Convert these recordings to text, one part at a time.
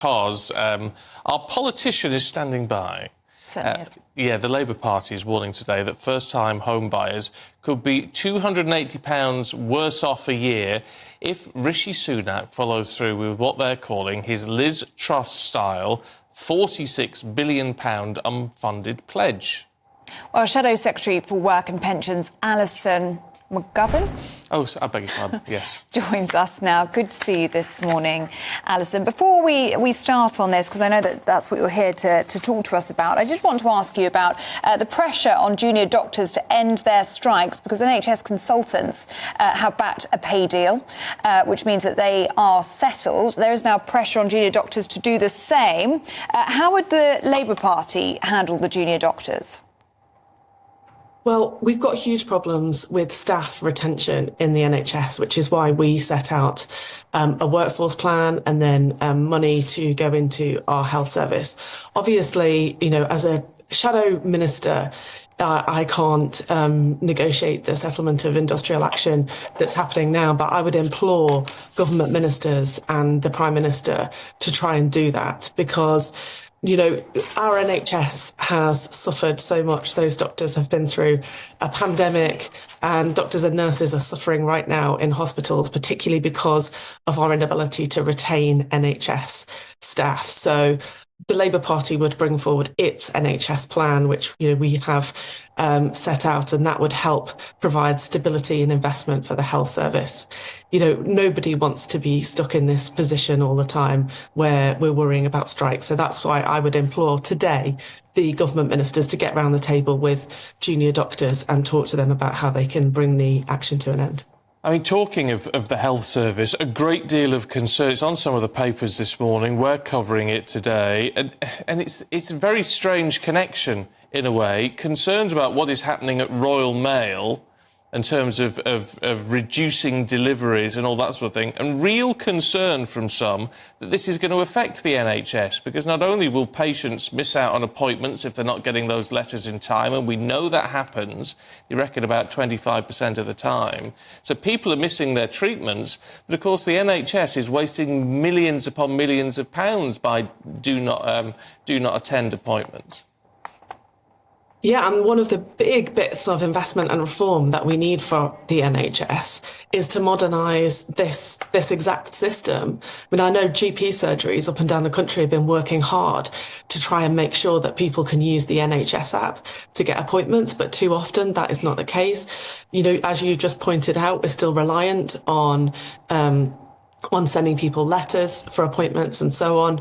Because our politician is standing by. Yeah, the Labour Party is warning today that first-time home buyers could be £280 worse off a year if Rishi Sunak follows through with what they're calling his Liz Truss-style £46 billion unfunded pledge. Well, Shadow Secretary for Work and Pensions, Alison McGovern? Oh, I beg your pardon, yes. Joins us now. Good to see you this morning, Alison. Before we start on this, because I know that's what you're here to talk to us about, I just want to ask you about the pressure on junior doctors to end their strikes, because NHS consultants have backed a pay deal, which means that they are settled. There is now pressure on junior doctors to do the same. How would the Labour Party handle the junior doctors? Well, we've got huge problems with staff retention in the NHS, which is why we set out a workforce plan and then money to go into our health service. Obviously, you know, as a shadow minister, I can't negotiate the settlement of industrial action that's happening now, but I would implore government ministers and the Prime Minister to try and do that, because you know, our NHS has suffered so much. Those doctors have been through a pandemic, and doctors and nurses are suffering right now in hospitals, particularly because of our inability to retain NHS staff. So the Labour Party would bring forward its NHS plan, which we have set out, and that would help provide stability and investment for the health service. Nobody wants to be stuck in this position all the time where we're worrying about strikes. So that's why I would implore today the government ministers to get round the table with junior doctors and talk to them about how they can bring the action to an end. I mean, talking of the health service, a great deal of concern. It's on some of the papers this morning. We're covering it today. And it's a very strange connection, in a way. Concerns about what is happening at Royal Mail in terms of reducing deliveries and all that sort of thing, and real concern from some that this is going to affect the NHS, because not only will patients miss out on appointments if they're not getting those letters in time, and we know that happens, you reckon about 25% of the time, so people are missing their treatments, but of course the NHS is wasting millions upon millions of pounds by do not attend appointments. Yeah, and one of the big bits of investment and reform that we need for the NHS is to modernise this exact system. I mean, I know GP surgeries up and down the country have been working hard to try and make sure that people can use the NHS app to get appointments, but too often that is not the case. As you just pointed out, we're still reliant on sending people letters for appointments and so on.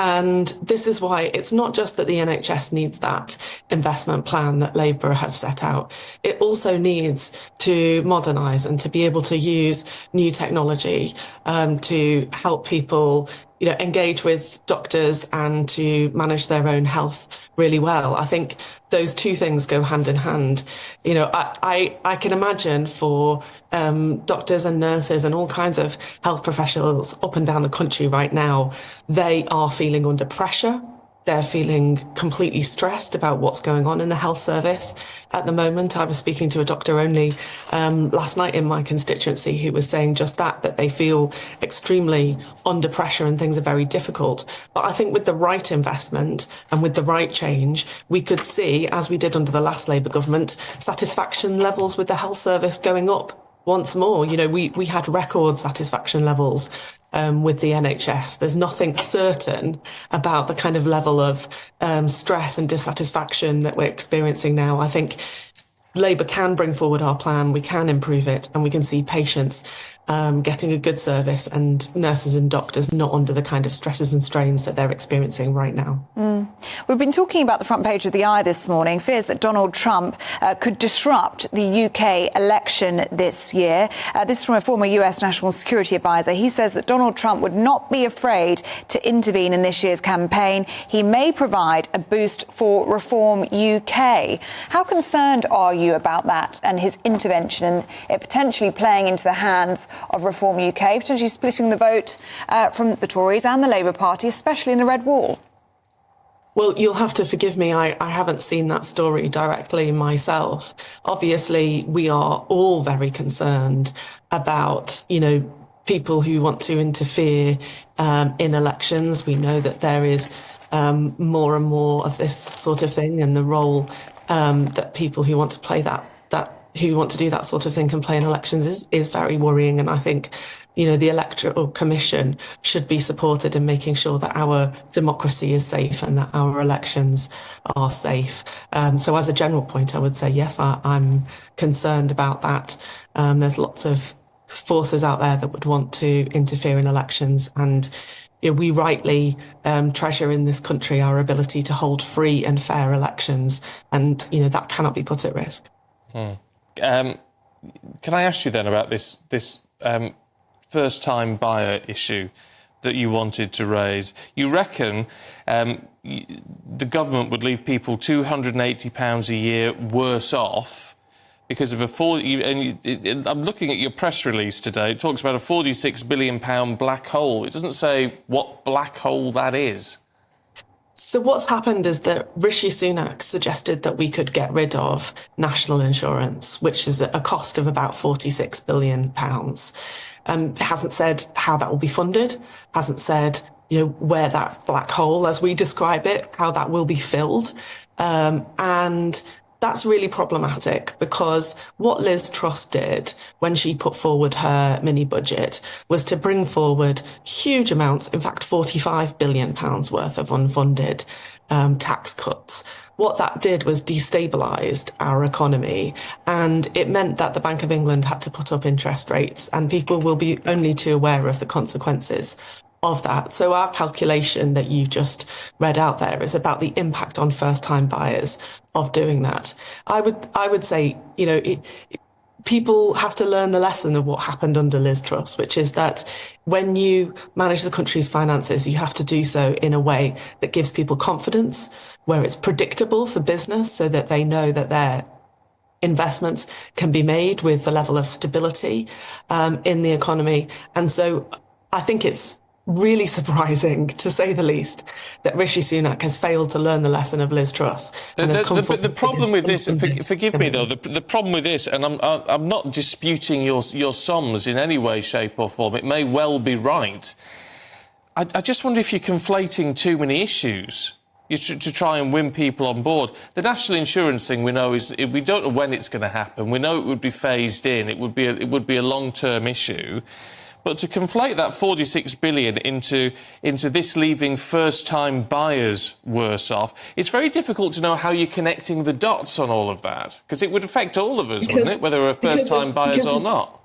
And this is why it's not just that the NHS needs that investment plan that Labour have set out. It also needs to modernise and to be able to use new technology to help people engage with doctors and to manage their own health really well. I think those two things go hand in hand. I can imagine for doctors and nurses and all kinds of health professionals up and down the country right now, they are feeling under pressure. They're feeling completely stressed about what's going on in the health service at the moment. I was speaking to a doctor only last night in my constituency who was saying just that they feel extremely under pressure and things are very difficult. But I think with the right investment and with the right change, we could see, as we did under the last Labour government, satisfaction levels with the health service going up once more. We had record satisfaction levels with the NHS. There's nothing certain about the kind of level of stress and dissatisfaction that we're experiencing now. I think Labour can bring forward our plan, we can improve it, and we can see patients getting a good service and nurses and doctors not under the kind of stresses and strains that they're experiencing right now. We've been talking about the front page of the Eye this morning, fears that Donald Trump could disrupt the UK election this year. This is from a former US National Security Advisor. He says that Donald Trump would not be afraid to intervene in this year's campaign. He may provide a boost for Reform UK. How concerned are you about that and his intervention and it potentially playing into the hands of Reform UK, potentially splitting the vote from the Tories and the Labour Party, especially in the Red Wall? Well, you'll have to forgive me. I haven't seen that story directly myself. Obviously, we are all very concerned about, people who want to interfere in elections. We know that there is more and more of this sort of thing, and the role that people who want to play who want to do that sort of thing can play in elections is very worrying. And I think, the Electoral Commission should be supported in making sure that our democracy is safe and that our elections are safe. So as a general point, I would say, yes, I'm concerned about that. There's lots of forces out there that would want to interfere in elections, and we rightly treasure in this country our ability to hold free and fair elections, and that cannot be put at risk. Can I ask you then about this first-time buyer issue that you wanted to raise? You reckon the government would leave people £280 a year worse off because of I'm looking at your press release today. It talks about a £46 billion black hole. It doesn't say what black hole that is. So what's happened is that Rishi Sunak suggested that we could get rid of national insurance, which is a cost of about £46 billion. It hasn't said how that will be funded, hasn't said, where that black hole, as we describe it, how that will be filled. And that's really problematic, because what Liz Truss did when she put forward her mini budget was to bring forward huge amounts, in fact, £45 billion worth of unfunded tax cuts. What that did was destabilised our economy, and it meant that the Bank of England had to put up interest rates, and people will be only too aware of the consequences of that. So our calculation that you just read out there is about the impact on first-time buyers of doing that. I would say, people have to learn the lesson of what happened under Liz Truss, which is that when you manage the country's finances, you have to do so in a way that gives people confidence, where it's predictable for business so that they know that their investments can be made with the level of stability in the economy. And so I think it's really surprising, to say the least, that Rishi Sunak has failed to learn the lesson of Liz Truss. The problem with this, forgive me though, the problem with this, and I'm not disputing your sums in any way, shape or form. It may well be right. I just wonder if you're conflating too many issues to try and win people on board. The national insurance thing, we know, we don't know when it's going to happen. We know it would be phased in. It would be a long-term issue. But to conflate that £46 billion into this leaving first-time buyers worse off, it's very difficult to know how you're connecting the dots on all of that, because it would affect all of us, wouldn't it, whether we're first-time buyers or not?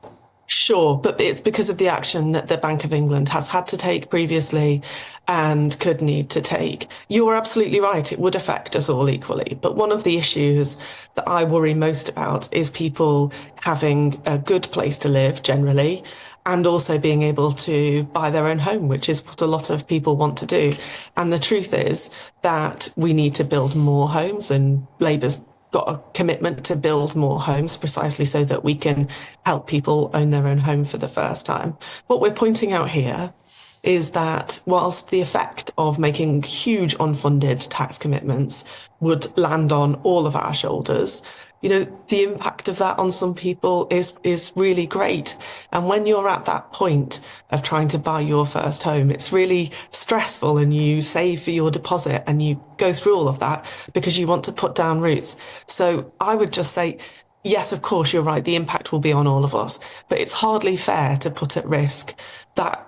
Sure, but it's because of the action that the Bank of England has had to take previously and could need to take. You're absolutely right, it would affect us all equally. But one of the issues that I worry most about is people having a good place to live generally, and also being able to buy their own home, which is what a lot of people want to do. And the truth is that we need to build more homes, and Labour's got a commitment to build more homes precisely so that we can help people own their own home for the first time. What we're pointing out here is that whilst the effect of making huge unfunded tax commitments would land on all of our shoulders, the impact of that on some people is really great. And when you're at that point of trying to buy your first home, it's really stressful, and you save for your deposit and you go through all of that because you want to put down roots. So I would just say, yes, of course, you're right. The impact will be on all of us, but it's hardly fair to put at risk that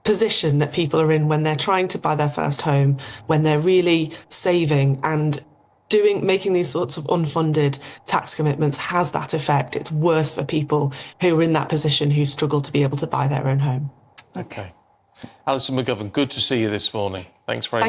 position that people are in when they're trying to buy their first home, when they're really saving, and making these sorts of unfunded tax commitments has that effect. It's worse for people who are in that position, who struggle to be able to buy their own home. OK. Alison McGovern, good to see you this morning. Thanks very much.